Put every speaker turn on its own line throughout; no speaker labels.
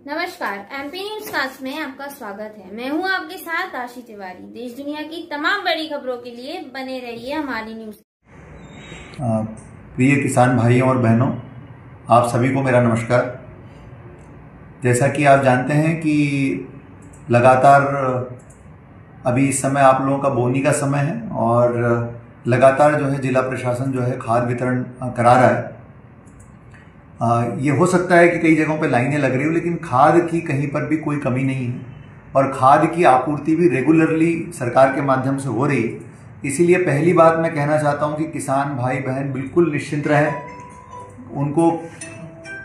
नमस्कार, MP news cast में आपका स्वागत है। मैं हूं आपके साथ आशी तिवारी। देश दुनिया की तमाम बड़ी खबरों के लिए बने रहिए हमारी न्यूज।
प्रिय किसान भाइयों और बहनों, आप सभी को मेरा नमस्कार। जैसा कि आप जानते हैं कि लगातार अभी इस समय आप लोगों का बोनी का समय है और लगातार जो है जिला प्रशासन जो है खाद वितरण करा रहा है। ये हो सकता है कि कई जगहों पे लाइनें लग रही हो, लेकिन खाद की कहीं पर भी कोई कमी नहीं है और खाद की आपूर्ति भी रेगुलरली सरकार के माध्यम से हो रही है। इसीलिए पहली बात मैं कहना चाहता हूं कि किसान भाई बहन बिल्कुल निश्चिंत रहें। उनको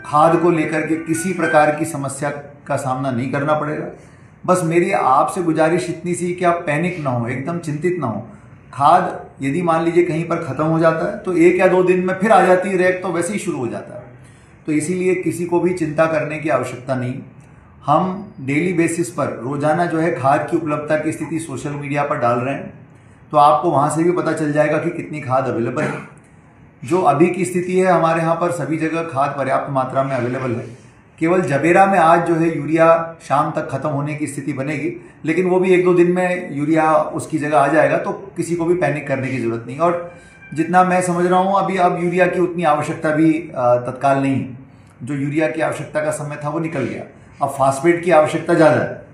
खाद को लेकर के किसी प्रकार की समस्या का सामना नहीं करना पड़ेगा। बस मेरी आपसे गुजारिश इतनी सी कि आप पैनिक ना हो, एकदम चिंतित ना हो। खाद यदि मान लीजिए कहीं पर ख़त्म हो जाता है तो 1 या 2 दिन में फिर आ जाती है, रैक तो वैसे ही शुरू हो जाता है। तो इसीलिए किसी को भी चिंता करने की आवश्यकता नहीं। हम डेली बेसिस पर रोजाना जो है खाद की उपलब्धता की स्थिति सोशल मीडिया पर डाल रहे हैं, तो आपको वहां से भी पता चल जाएगा कि कितनी खाद अवेलेबल है। जो अभी की स्थिति है, हमारे यहाँ पर सभी जगह खाद पर्याप्त मात्रा में अवेलेबल है। केवल जबेरा में आज जो है यूरिया शाम तक खत्म होने की स्थिति बनेगी, लेकिन वो भी 1-2 दिन में यूरिया उसकी जगह आ जाएगा, तो किसी को भी पैनिक करने की जरूरत नहीं। और जितना मैं समझ रहा हूँ अभी अब यूरिया की उतनी आवश्यकता भी तत्काल नहीं है। जो यूरिया की आवश्यकता का समय था वो निकल गया, अब फास्फेट की आवश्यकता ज़्यादा है।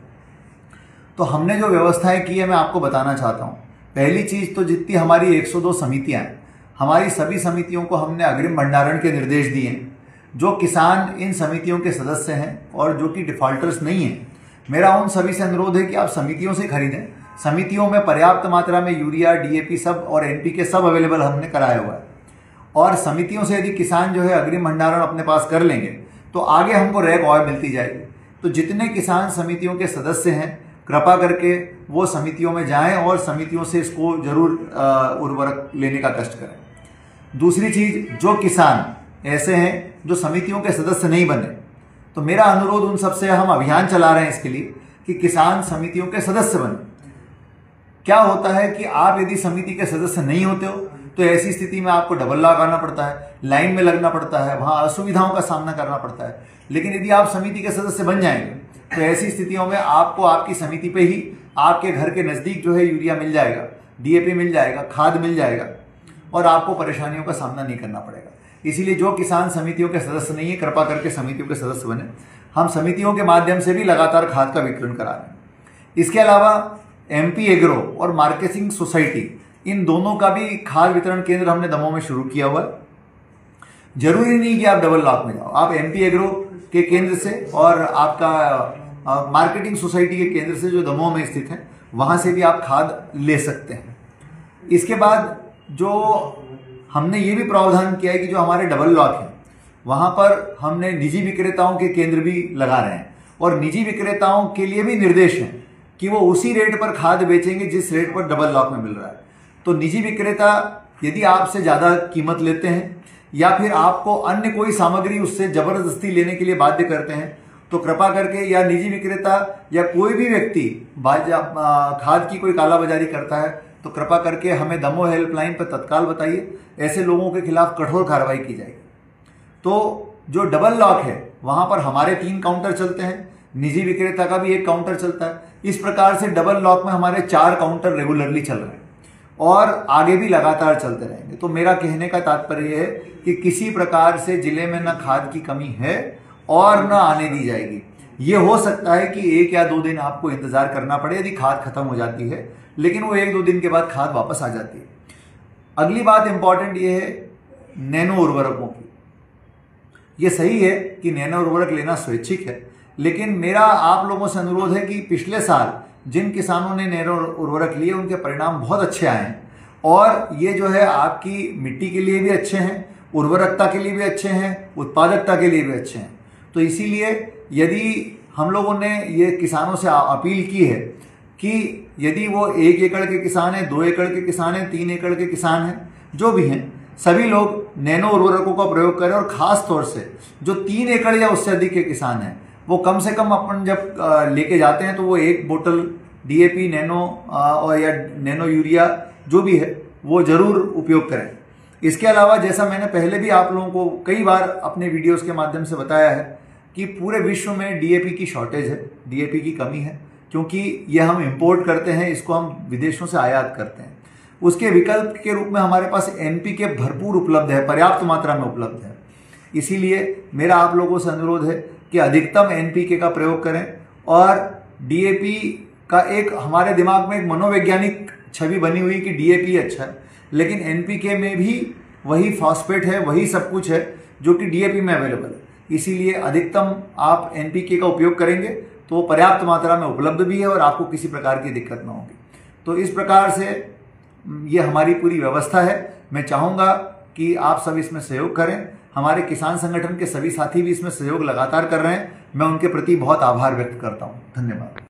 तो हमने जो व्यवस्थाएं की है मैं आपको बताना चाहता हूँ। पहली चीज़ तो जितनी हमारी 102 समितियाँ हैं, हमारी सभी समितियों को हमने अग्रिम भंडारण के निर्देश दिए हैं। जो किसान इन समितियों के सदस्य हैं और जो कि डिफॉल्टर्स नहीं हैं, मेरा उन सभी से अनुरोध है कि आप समितियों से खरीदें। समितियों में पर्याप्त मात्रा में यूरिया, डीएपी सब और एनपीके सब अवेलेबल हमने कराया हुआ है। और समितियों से यदि किसान जो है अग्रिम भंडारण अपने पास कर लेंगे तो आगे हमको रैक और मिलती जाएगी। तो जितने किसान समितियों के सदस्य हैं, कृपा करके वो समितियों में जाएं और समितियों से इसको जरूर उर्वरक लेने का कष्ट करें। दूसरी चीज, जो किसान ऐसे हैं जो समितियों के सदस्य नहीं बने, तो मेरा अनुरोध उन सबसे, हम अभियान चला रहे हैं इसके लिए कि किसान समितियों के सदस्य बने। क्या होता है कि आप यदि समिति के सदस्य नहीं होते हो तो ऐसी स्थिति में आपको डबल लॉक आना पड़ता है, लाइन में लगना पड़ता है, वहां असुविधाओं का सामना करना पड़ता है। लेकिन यदि आप समिति के सदस्य बन जाएंगे तो ऐसी स्थितियों में आपको आपकी समिति पे ही आपके घर के नजदीक जो है यूरिया मिल जाएगा, डीएपी मिल जाएगा, खाद मिल जाएगा और आपको परेशानियों का सामना नहीं करना पड़ेगा। इसीलिए जो किसान समितियों के सदस्य नहीं है, कृपा करके समितियों के सदस्य बने। हम समितियों के माध्यम से भी लगातार खाद का वितरण करा रहे हैं। इसके अलावा एमपी एग्रो और मार्केटिंग सोसाइटी, इन दोनों का भी खाद वितरण केंद्र हमने दमोह में शुरू किया हुआ है। जरूरी नहीं कि आप डबल लॉक में जाओ, आप एमपी एग्रो के केंद्र से और आपका मार्केटिंग सोसाइटी के केंद्र से जो दमोह में स्थित है, वहां से भी आप खाद ले सकते हैं। इसके बाद जो हमने ये भी प्रावधान किया है कि जो हमारे डबल लॉक है वहां पर हमने निजी विक्रेताओं के केंद्र भी लगा रहे हैं और निजी विक्रेताओं के लिए भी निर्देश है कि वो उसी रेट पर खाद बेचेंगे जिस रेट पर डबल लॉक में मिल रहा है। तो निजी विक्रेता यदि आपसे ज़्यादा कीमत लेते हैं या फिर आपको अन्य कोई सामग्री उससे जबरदस्ती लेने के लिए बाध्य करते हैं, तो कृपा करके, या निजी विक्रेता या कोई भी व्यक्ति खाद की कोई कालाबाजारी करता है, तो कृपा करके हमें दमोह हेल्पलाइन पर तत्काल बताइए। ऐसे लोगों के खिलाफ कठोर कार्रवाई की जाएगी। तो जो डबल लॉक है वहां पर हमारे 3 काउंटर चलते हैं, निजी विक्रेता का भी 1 काउंटर चलता है। इस प्रकार से डबल लॉक में हमारे 4 काउंटर रेगुलरली चल रहे हैं और आगे भी लगातार चलते रहेंगे। तो मेरा कहने का तात्पर्य है कि किसी प्रकार से जिले में न खाद की कमी है और न आने दी जाएगी। ये हो सकता है कि 1 या 2 दिन आपको इंतजार करना पड़े यदि खाद खत्म हो जाती है, लेकिन वो 1-2 दिन के बाद खाद वापस आ जाती है। अगली बात इंपॉर्टेंट ये है नैनो उर्वरकों की। ये सही है कि नैनो उर्वरक लेना स्वैच्छिक है, लेकिन मेरा आप लोगों से अनुरोध है कि पिछले साल जिन किसानों ने नैनो उर्वरक लिए उनके परिणाम बहुत अच्छे आए हैं और ये जो है आपकी मिट्टी के लिए भी अच्छे हैं, उर्वरकता के लिए भी अच्छे हैं, उत्पादकता के लिए भी अच्छे हैं। तो इसीलिए यदि हम लोगों ने ये किसानों से अपील की है कि यदि वो 1 एकड़ के किसान हैं, 2 एकड़ के किसान हैं, 3 एकड़ के किसान हैं, जो भी हैं, सभी लोग नैनो उर्वरकों का प्रयोग करें। और खास तौर से जो 3 एकड़ या उससे अधिक के किसान हैं, वो कम से कम अपन जब लेके जाते हैं तो वो 1 बोतल डीएपी नैनो और या नैनो यूरिया जो भी है वो जरूर उपयोग करें। इसके अलावा जैसा मैंने पहले भी आप लोगों को कई बार अपने वीडियोस के माध्यम से बताया है कि पूरे विश्व में डीएपी की शॉर्टेज है, डीएपी की कमी है, क्योंकि ये हम इंपोर्ट करते हैं, इसको हम विदेशों से आयात करते हैं। उसके विकल्प के रूप में हमारे पास एनपीके भरपूर उपलब्ध है, पर्याप्त मात्रा में उपलब्ध है। इसीलिए मेरा आप लोगों से अनुरोध है कि अधिकतम एनपीके का प्रयोग करें। और डीएपी का एक हमारे दिमाग में एक मनोवैज्ञानिक छवि बनी हुई कि डीएपी अच्छा है, लेकिन एनपीके में भी वही फॉस्फेट है, वही सब कुछ है जो कि डीएपी में अवेलेबल है। इसीलिए अधिकतम आप एनपीके का उपयोग करेंगे तो वो पर्याप्त मात्रा में उपलब्ध भी है और आपको किसी प्रकार की दिक्कत ना होगी। तो इस प्रकार से ये हमारी पूरी व्यवस्था है। मैं चाहूँगा कि आप सब इसमें सहयोग करें। हमारे किसान संगठन के सभी साथी भी इसमें सहयोग लगातार कर रहे हैं। मैं उनके प्रति बहुत आभार व्यक्त करता हूँ। धन्यवाद।